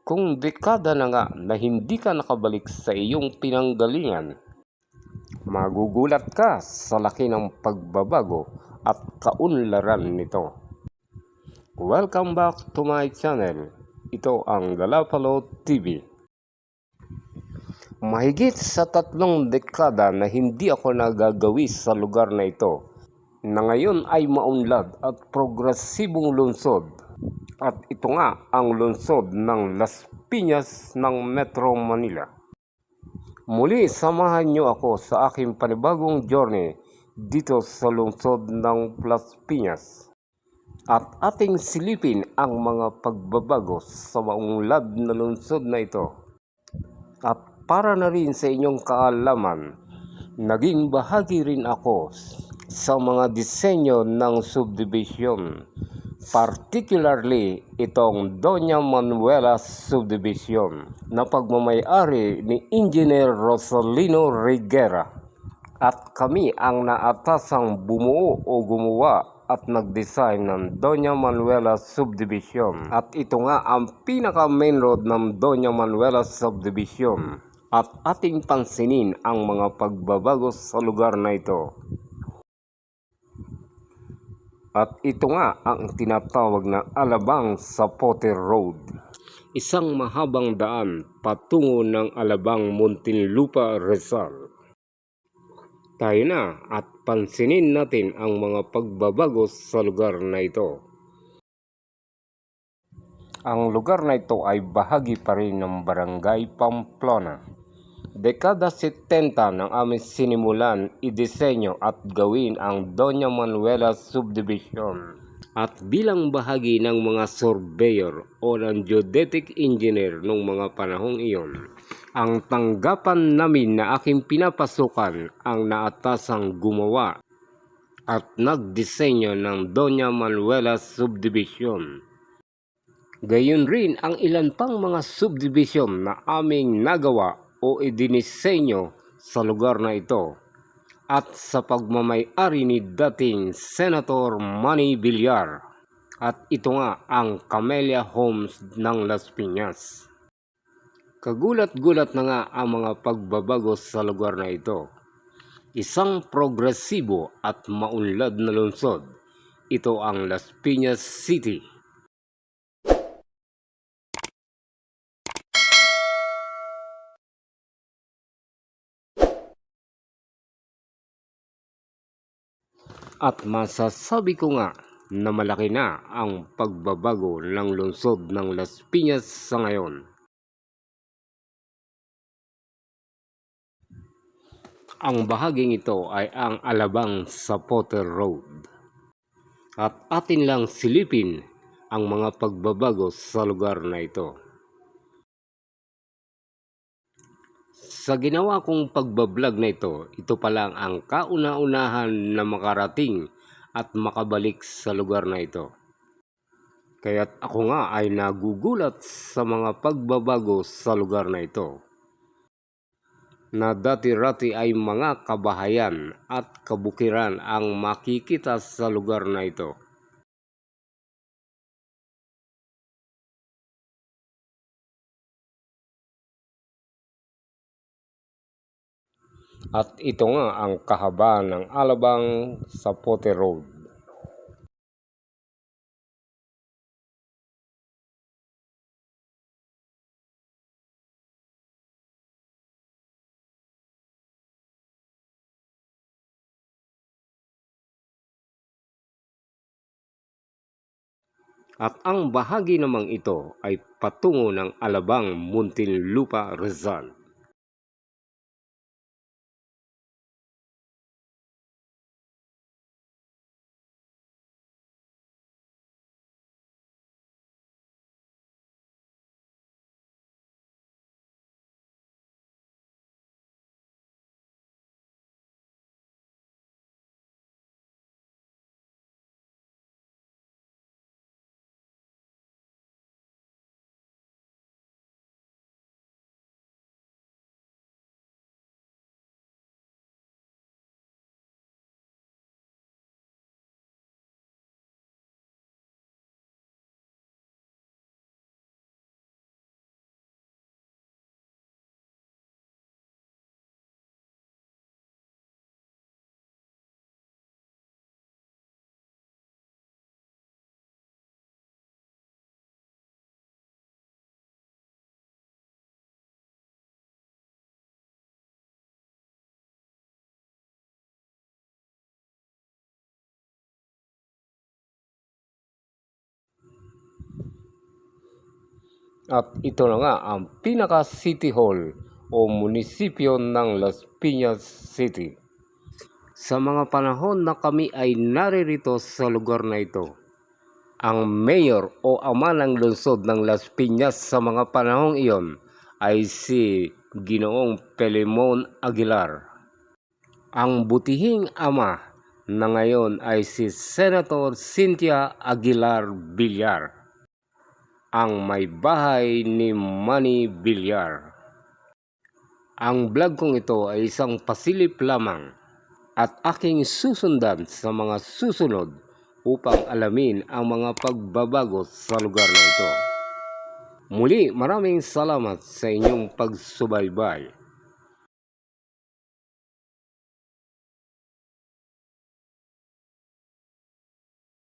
Kung dekada na nga na hindi ka nakabalik sa iyong pinanggalingan, magugulat ka sa laki ng pagbabago at kaunlaran nito. Welcome back to my channel. Ito ang Galapalo TV. Mahigit sa 3 dekada na hindi ako nagagawi sa lugar na ito, na ngayon ay maunlad at progresibong lungsod. At ito nga ang lungsod ng Las Piñas ng Metro Manila. Muli samahan niyo ako sa aking panibagong journey dito sa lungsod ng Las Piñas. At ating silipin ang mga pagbabago sa maunlad na lungsod na ito. At para na rin sa inyong kaalaman, naging bahagi rin ako sa mga disenyo ng subdivision, particularly itong Doña Manuela Subdivision na pagmamay-ari ni Engineer Rosalino Reguera. At kami ang naatasang bumuo o gumawa at nag-design ng Doña Manuela Subdivision. At ito nga ang pinaka-main road ng Doña Manuela Subdivision. At ating pansinin ang mga pagbabago sa lugar na ito. At ito nga ang tinatawag na Alabang Zapote Road. Isang mahabang daan patungo ng Alabang, Muntinlupa, Rizal. Tayo na at pansinin natin ang mga pagbabago sa lugar na ito. Ang lugar na ito ay bahagi pa rin ng Barangay Pamplona. Dekada 70 nang aming sinimulan, idisenyo at gawin ang Doña Manuela Subdivision. At bilang bahagi ng mga surveyor o ng geodetic engineer noong mga panahong iyon, ang tanggapan namin na aking pinapasukan ang naatasang gumawa at nagdisenyo ng Doña Manuela Subdivision. Gayon rin ang ilan pang mga subdivision na aming nagawa o idinisenyo sa lugar na ito at sa pagmamay-ari ni dating Senator Manny Villar. At ito nga ang Camellia Homes ng Las Piñas. Kagulat-gulat na nga ang mga pagbabago sa lugar na ito. Isang progresibo at maunlad na lungsod. Ito ang Las Piñas City. At masasabi ko nga na malaki na ang pagbabago ng lungsod ng Las Piñas sa ngayon. Ang bahaging ito ay ang Alabang Zapote Road. At atin lang silipin ang mga pagbabago sa lugar na ito. Sa ginawa kong pagbablog na ito pa lang ang kauna-unahan na makarating at makabalik sa lugar na ito. Kaya't ako nga ay nagugulat sa mga pagbabago sa lugar na ito. Na dati-rati ay mga kabahayan at kabukiran ang makikita sa lugar na ito. At ito nga ang kahabaan ng Alabang Zapote Road. At ang bahagi namang ito ay patungo ng Alabang, Muntinlupa, Rizal. At ito na nga ang pinaka-city hall o munisipyo ng Las Piñas City. Sa mga panahon na kami ay naririto sa lugar na ito, ang mayor o ama ng lungsod ng Las Piñas sa mga panahong iyon ay si Ginoong Pelemon Aguilar. Ang butihing ama na ngayon ay si Senator Cynthia Aguilar Villar, ang may bahay ni Manny Villar. Ang vlog kong ito ay isang pasilip lamang at aking susundan sa mga susunod upang alamin ang mga pagbabago sa lugar na ito. Muli, maraming salamat sa inyong pagsubaybay.